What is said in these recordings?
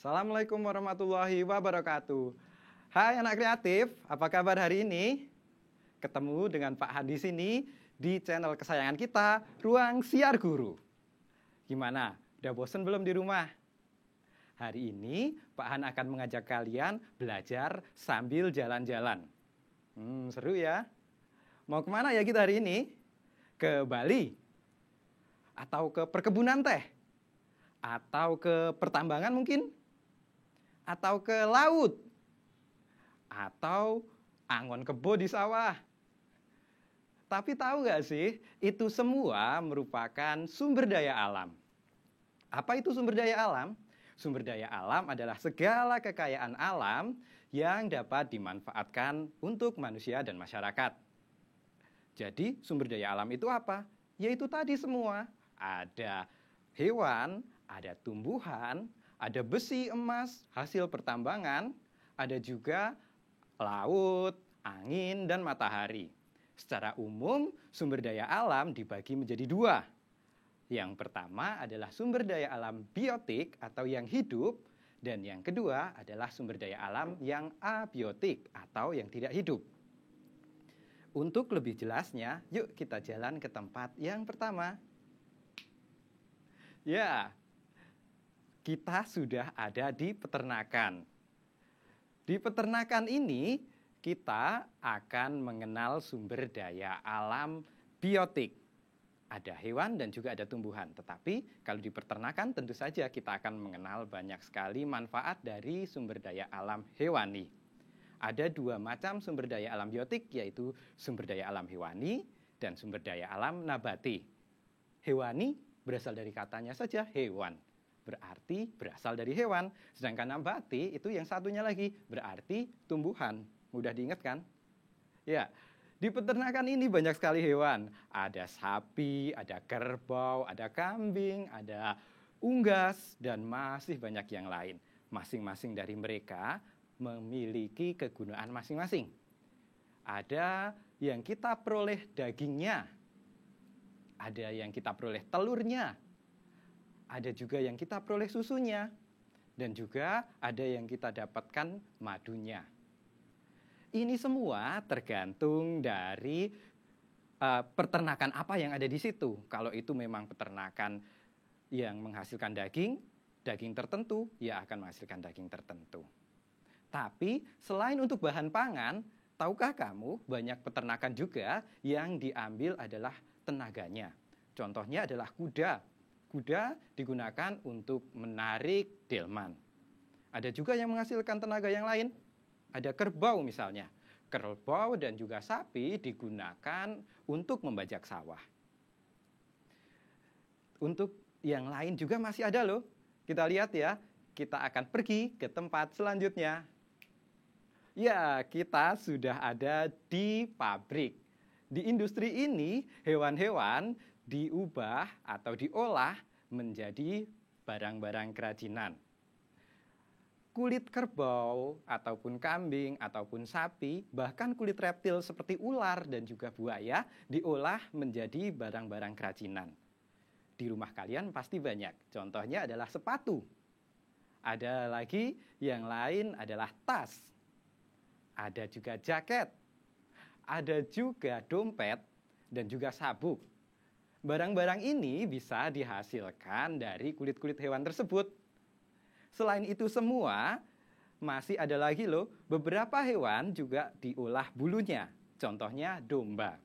Assalamualaikum warahmatullahi wabarakatuh. Hai anak kreatif, apa kabar hari ini? Ketemu dengan Pak Han di sini di channel kesayangan kita, Ruang Siar Guru. Gimana? Udah bosen belum di rumah? Hari ini Pak Han akan mengajak kalian belajar sambil jalan-jalan. Seru ya? Mau kemana ya kita hari ini? Ke Bali? Atau ke perkebunan teh? Atau ke pertambangan mungkin? Atau ke laut? Atau angon kebo di sawah? Tapi tahu nggak sih, itu semua merupakan sumber daya alam. Apa itu sumber daya alam? Sumber daya alam adalah segala kekayaan alam yang dapat dimanfaatkan untuk manusia dan masyarakat. Jadi sumber daya alam itu apa? Yaitu tadi semua. Ada hewan, ada tumbuhan, ada besi, emas, hasil pertambangan, ada juga laut, angin, dan matahari. Secara umum, sumber daya alam dibagi menjadi dua. Yang pertama adalah sumber daya alam biotik atau yang hidup, dan yang kedua adalah sumber daya alam yang abiotik atau yang tidak hidup. Untuk lebih jelasnya, yuk kita jalan ke tempat yang pertama. Ya, kita sudah ada di peternakan. Di peternakan ini, kita akan mengenal sumber daya alam biotik. Ada hewan dan juga ada tumbuhan. Tetapi kalau di peternakan tentu saja kita akan mengenal banyak sekali manfaat dari sumber daya alam hewani. Ada dua macam sumber daya alam biotik, yaitu sumber daya alam hewani dan sumber daya alam nabati. Hewani berasal dari katanya saja hewan. Berarti berasal dari hewan. Sedangkan nabati itu yang satunya lagi, berarti tumbuhan. Mudah diingat kan? Ya, di peternakan ini banyak sekali hewan. Ada sapi, ada kerbau, ada kambing, ada unggas, dan masih banyak yang lain. Masing-masing dari mereka memiliki kegunaan masing-masing. Ada yang kita peroleh dagingnya, ada yang kita peroleh telurnya, ada juga yang kita peroleh susunya, dan juga ada yang kita dapatkan madunya. Ini semua tergantung dari peternakan apa yang ada di situ. Kalau itu memang peternakan yang menghasilkan daging tertentu, ya akan menghasilkan daging tertentu. Tapi selain untuk bahan pangan, tahukah kamu banyak peternakan juga yang diambil adalah tenaganya. Contohnya adalah kuda. Kuda digunakan untuk menarik delman. Ada juga yang menghasilkan tenaga yang lain. Ada kerbau misalnya. Kerbau dan juga sapi digunakan untuk membajak sawah. Untuk yang lain juga masih ada loh. Kita lihat ya, kita akan pergi ke tempat selanjutnya. Ya, kita sudah ada di pabrik. Di industri ini, hewan-hewan diubah atau diolah menjadi barang-barang kerajinan. Kulit kerbau, ataupun kambing, ataupun sapi, bahkan kulit reptil seperti ular dan juga buaya diolah menjadi barang-barang kerajinan. Di rumah kalian pasti banyak. Contohnya adalah sepatu. Ada lagi yang lain adalah tas. Ada juga jaket. Ada juga dompet dan juga sabuk. Barang-barang ini bisa dihasilkan dari kulit-kulit hewan tersebut. Selain itu semua, masih ada lagi loh, beberapa hewan juga diolah bulunya. Contohnya domba.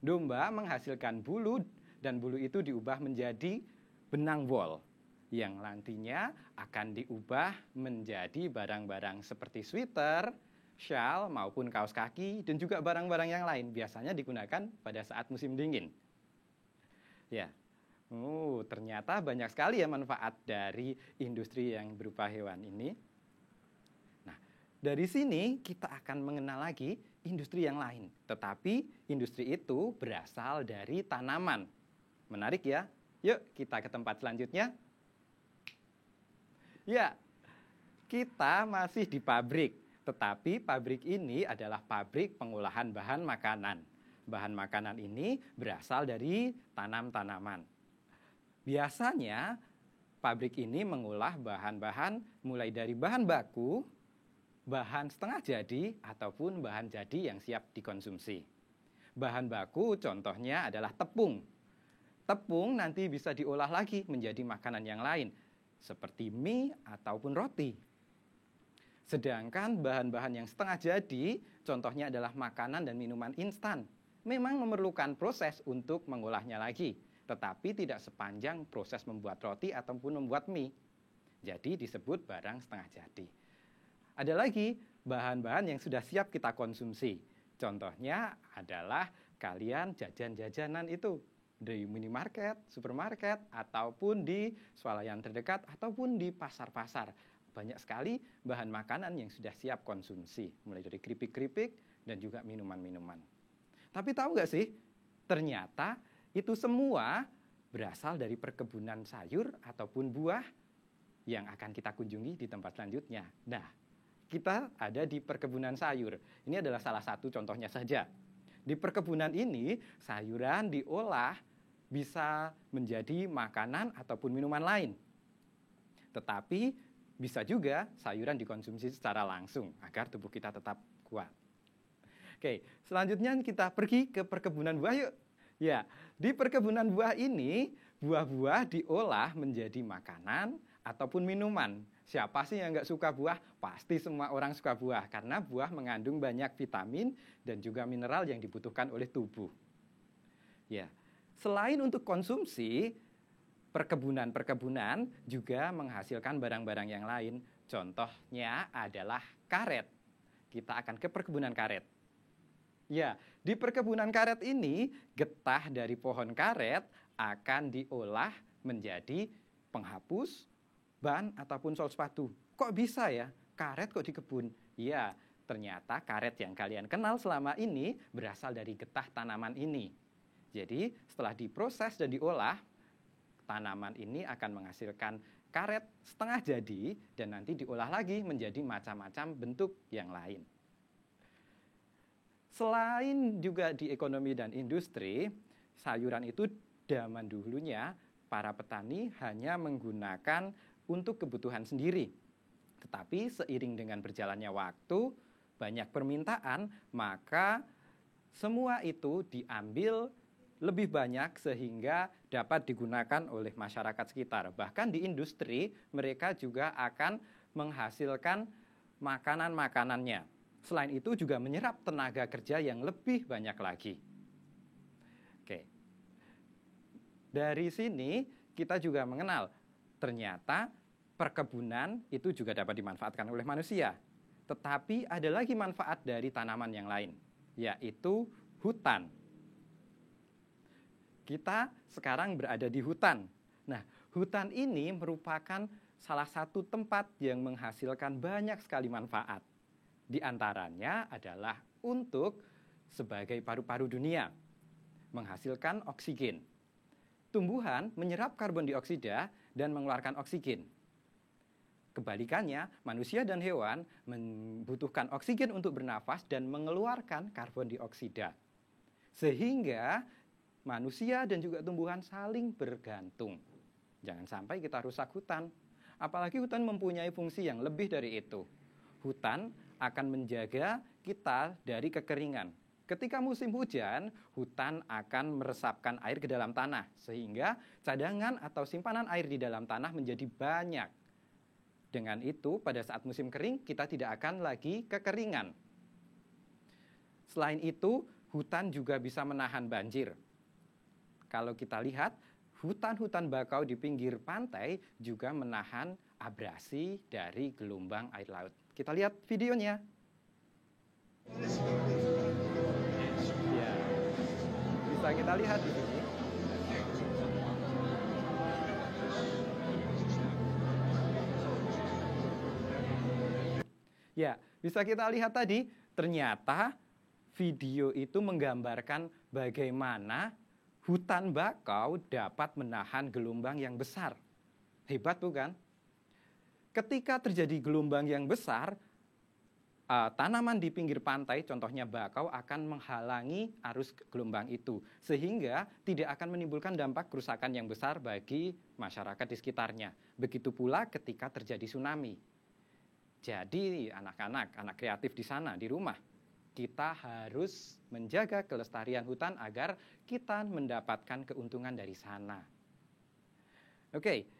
Domba menghasilkan bulu dan bulu itu diubah menjadi benang wol yang nantinya akan diubah menjadi barang-barang seperti sweater, shawl maupun kaos kaki dan juga barang-barang yang lain. Biasanya digunakan pada saat musim dingin. Ya, ternyata banyak sekali ya manfaat dari industri yang berupa hewan ini. Nah, dari sini kita akan mengenal lagi industri yang lain. Tetapi industri itu berasal dari tanaman. Menarik ya? Yuk kita ke tempat selanjutnya. Ya, kita masih di pabrik. Tetapi pabrik ini adalah pabrik pengolahan bahan makanan. Bahan makanan ini berasal dari tanam-tanaman. Biasanya Pabrik ini mengolah bahan-bahan mulai dari bahan baku, bahan setengah jadi, ataupun bahan jadi yang siap dikonsumsi. Bahan baku contohnya adalah tepung. Tepung nanti bisa diolah lagi menjadi makanan yang lain, seperti mie ataupun roti. Sedangkan bahan-bahan yang setengah jadi, contohnya adalah makanan dan minuman instan. Memang memerlukan proses untuk mengolahnya lagi, tetapi tidak sepanjang proses membuat roti ataupun membuat mie. Jadi disebut barang setengah jadi. Ada lagi bahan-bahan yang sudah siap kita konsumsi. Contohnya adalah kalian jajan-jajanan itu di minimarket, supermarket, ataupun di swalayan terdekat, ataupun di pasar-pasar. Banyak sekali bahan makanan yang sudah siap konsumsi, mulai dari keripik-keripik dan juga minuman-minuman. Tapi tahu nggak sih, ternyata itu semua berasal dari perkebunan sayur ataupun buah yang akan kita kunjungi di tempat selanjutnya. Nah, kita ada di perkebunan sayur. Ini adalah salah satu contohnya saja. Di perkebunan ini, sayuran diolah bisa menjadi makanan ataupun minuman lain. Tetapi bisa juga sayuran dikonsumsi secara langsung agar tubuh kita tetap kuat. Oke, selanjutnya kita pergi ke perkebunan buah yuk. Ya, di perkebunan buah ini, buah-buah diolah menjadi makanan ataupun minuman. Siapa sih yang nggak suka buah? Pasti semua orang suka buah, karena buah mengandung banyak vitamin dan juga mineral yang dibutuhkan oleh tubuh. Ya, selain untuk konsumsi, perkebunan-perkebunan juga menghasilkan barang-barang yang lain. Contohnya adalah karet. Kita akan ke perkebunan karet. Ya, di perkebunan karet ini, getah dari pohon karet akan diolah menjadi penghapus, ban, ataupun sol sepatu. Kok bisa ya? Karet kok di kebun? Ya, ternyata karet yang kalian kenal selama ini berasal dari getah tanaman ini. Jadi, setelah diproses dan diolah, tanaman ini akan menghasilkan karet setengah jadi dan nanti diolah lagi menjadi macam-macam bentuk yang lain. Selain juga di ekonomi dan industri, sayuran itu zaman dulunya para petani hanya menggunakan untuk kebutuhan sendiri. Tetapi seiring dengan berjalannya waktu, banyak permintaan, maka semua itu diambil lebih banyak sehingga dapat digunakan oleh masyarakat sekitar. Bahkan di industri, mereka juga akan menghasilkan makanan-makanannya. Selain itu juga menyerap tenaga kerja yang lebih banyak lagi. Oke. Dari sini kita juga mengenal ternyata perkebunan itu juga dapat dimanfaatkan oleh manusia. Tetapi ada lagi manfaat dari tanaman yang lain, yaitu hutan. Kita sekarang berada di hutan. Nah, hutan ini merupakan salah satu tempat yang menghasilkan banyak sekali manfaat. Di antaranya adalah untuk sebagai paru-paru dunia, menghasilkan oksigen. Tumbuhan menyerap karbon dioksida dan mengeluarkan oksigen. Kebalikannya, manusia dan hewan membutuhkan oksigen untuk bernafas dan mengeluarkan karbon dioksida. Sehingga manusia dan juga tumbuhan saling bergantung. Jangan sampai kita rusak hutan. Apalagi hutan mempunyai fungsi yang lebih dari itu. Hutan akan menjaga kita dari kekeringan. Ketika musim hujan, hutan akan meresapkan air ke dalam tanah, sehingga cadangan atau simpanan air di dalam tanah menjadi banyak. Dengan itu, pada saat musim kering, kita tidak akan lagi kekeringan. Selain itu, hutan juga bisa menahan banjir. Kalau kita lihat, hutan-hutan bakau di pinggir pantai juga menahan abrasi dari gelombang air laut. Kita lihat videonya. Ya, bisa kita lihat di sini. Ya, bisa kita lihat tadi, ternyata video itu menggambarkan bagaimana hutan bakau dapat menahan gelombang yang besar. Hebat bukan? Ketika terjadi gelombang yang besar, tanaman di pinggir pantai, contohnya bakau, akan menghalangi arus gelombang itu, sehingga tidak akan menimbulkan dampak kerusakan yang besar bagi masyarakat di sekitarnya. Begitu pula ketika terjadi tsunami. Jadi anak-anak, anak kreatif di sana, di rumah, kita harus menjaga kelestarian hutan agar kita mendapatkan keuntungan dari sana. Oke,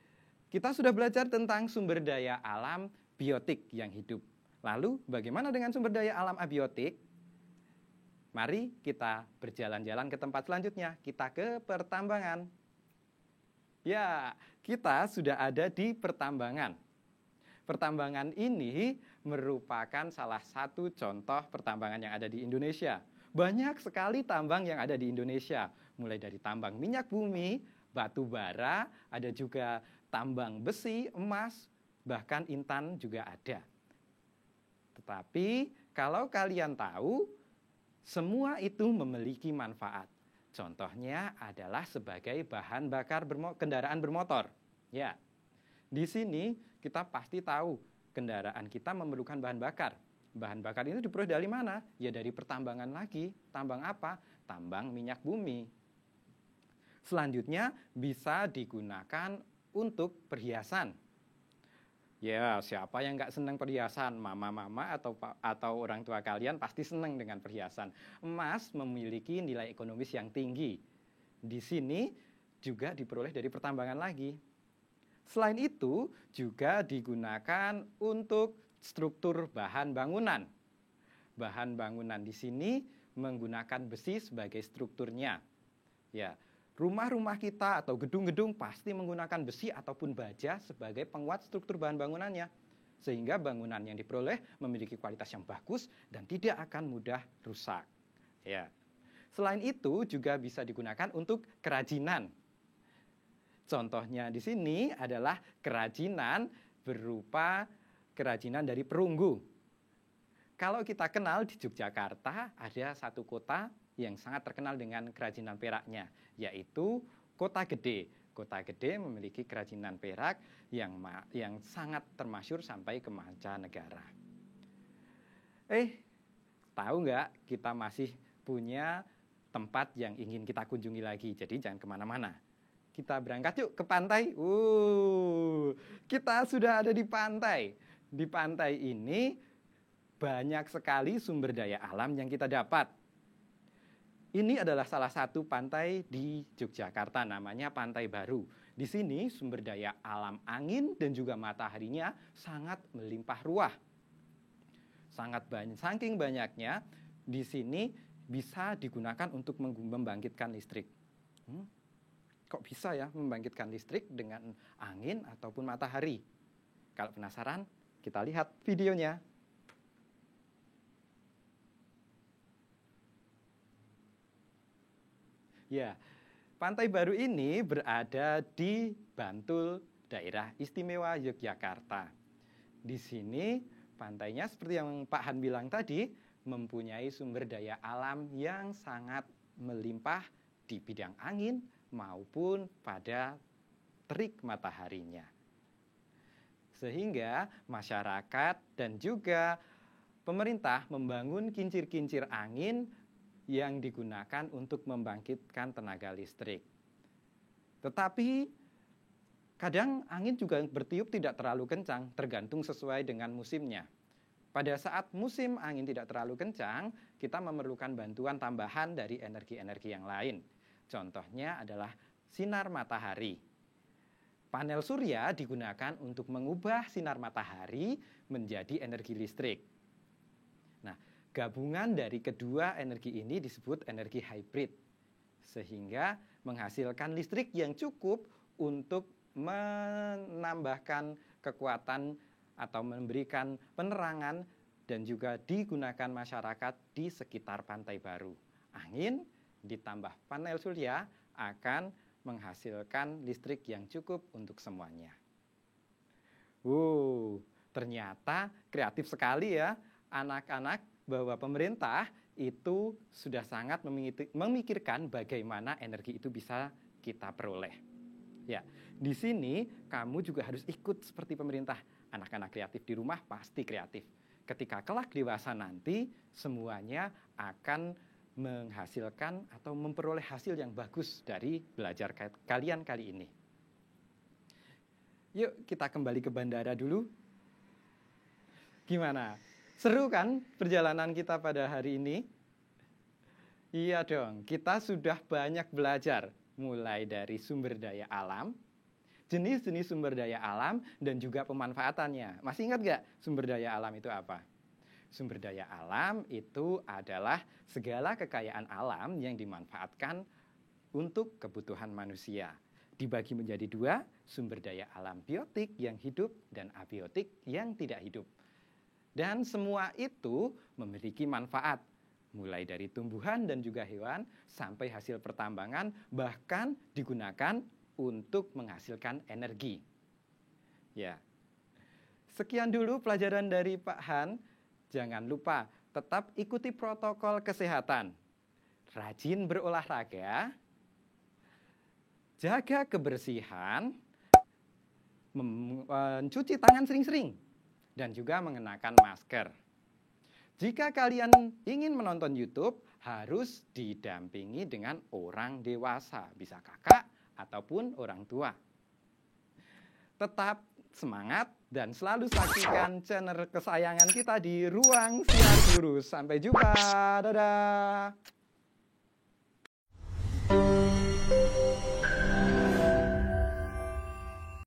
kita sudah belajar tentang sumber daya alam biotik yang hidup. Lalu bagaimana dengan sumber daya alam abiotik? Mari kita berjalan-jalan ke tempat selanjutnya. Kita ke pertambangan. Ya, kita sudah ada di pertambangan. Pertambangan ini merupakan salah satu contoh pertambangan yang ada di Indonesia. Banyak sekali tambang yang ada di Indonesia. Mulai dari tambang minyak bumi, batu bara, ada juga tambang besi, emas, bahkan intan juga ada. Tetapi kalau kalian tahu, semua itu memiliki manfaat. Contohnya adalah sebagai bahan bakar kendaraan bermotor. Ya, di sini kita pasti tahu kendaraan kita memerlukan bahan bakar. Bahan bakar ini diperoleh dari mana? Ya dari pertambangan lagi. Tambang apa? Tambang minyak bumi. Selanjutnya bisa digunakan untuk perhiasan. Ya, siapa yang nggak senang perhiasan? Mama-mama atau orang tua kalian pasti senang dengan perhiasan. Emas memiliki nilai ekonomis yang tinggi. Di sini juga diperoleh dari pertambangan lagi. Selain itu, juga digunakan untuk struktur bahan bangunan. Bahan bangunan di sini menggunakan besi sebagai strukturnya. Ya, rumah-rumah kita atau gedung-gedung pasti menggunakan besi ataupun baja sebagai penguat struktur bahan bangunannya. Sehingga bangunan yang diperoleh memiliki kualitas yang bagus dan tidak akan mudah rusak. Ya. Selain itu juga bisa digunakan untuk kerajinan. Contohnya di sini adalah kerajinan berupa kerajinan dari perunggu. Kalau kita kenal di Yogyakarta ada satu kota yang sangat terkenal dengan kerajinan peraknya, yaitu Kota Gede. Kota Gede memiliki kerajinan perak yang sangat termasyhur sampai ke mancanegara. Tahu nggak, kita masih punya tempat yang ingin kita kunjungi lagi, jadi jangan kemana-mana. Kita berangkat yuk ke pantai. Kita sudah ada di pantai. Di pantai ini banyak sekali sumber daya alam yang kita dapat. Ini adalah salah satu pantai di Yogyakarta, namanya Pantai Baru. Di sini sumber daya alam angin dan juga mataharinya sangat melimpah ruah. Sangat banyak, saking banyaknya di sini bisa digunakan untuk membangkitkan listrik. Kok bisa ya membangkitkan listrik dengan angin ataupun matahari? Kalau penasaran, kita lihat videonya. Ya, Pantai Baru ini berada di Bantul, daerah istimewa Yogyakarta. Di sini pantainya seperti yang Pak Han bilang tadi, mempunyai sumber daya alam yang sangat melimpah di bidang angin maupun pada terik mataharinya. Sehingga masyarakat dan juga pemerintah membangun kincir-kincir angin yang digunakan untuk membangkitkan tenaga listrik. Tetapi kadang angin juga bertiup tidak terlalu kencang, tergantung sesuai dengan musimnya. Pada saat musim angin tidak terlalu kencang, kita memerlukan bantuan tambahan dari energi-energi yang lain. Contohnya adalah sinar matahari. Panel surya digunakan untuk mengubah sinar matahari menjadi energi listrik. Nah, gabungan dari kedua energi ini disebut energi hybrid, sehingga menghasilkan listrik yang cukup untuk menambahkan kekuatan atau memberikan penerangan dan juga digunakan masyarakat di sekitar Pantai Baru. Angin ditambah panel surya akan menghasilkan listrik yang cukup untuk semuanya. Ternyata kreatif sekali ya anak-anak, bahwa pemerintah itu sudah sangat memikirkan bagaimana energi itu bisa kita peroleh. Ya, di sini kamu juga harus ikut seperti pemerintah. Anak-anak kreatif di rumah pasti kreatif. ketika kelak dewasa nanti semuanya akan menghasilkan atau memperoleh hasil yang bagus dari belajar kalian kali ini. Yuk kita kembali ke bandara dulu. Gimana? Seru kan perjalanan kita pada hari ini? Iya dong, kita sudah banyak belajar. Mulai dari sumber daya alam, jenis-jenis sumber daya alam, dan juga pemanfaatannya. Masih ingat nggak sumber daya alam itu apa? Sumber daya alam itu adalah segala kekayaan alam yang dimanfaatkan untuk kebutuhan manusia. Dibagi menjadi dua, sumber daya alam biotik yang hidup dan abiotik yang tidak hidup. Dan semua itu memiliki manfaat, mulai dari tumbuhan dan juga hewan sampai hasil pertambangan, bahkan digunakan untuk menghasilkan energi. Ya. Sekian dulu pelajaran dari Pak Han. Jangan lupa tetap ikuti protokol kesehatan. Rajin berolahraga, jaga kebersihan, mencuci tangan sering-sering, dan juga mengenakan masker. Jika kalian ingin menonton YouTube, harus didampingi dengan orang dewasa, bisa kakak ataupun orang tua. Tetap semangat dan selalu saksikan channel kesayangan kita di Ruang Siar Guru. Sampai jumpa, dadah!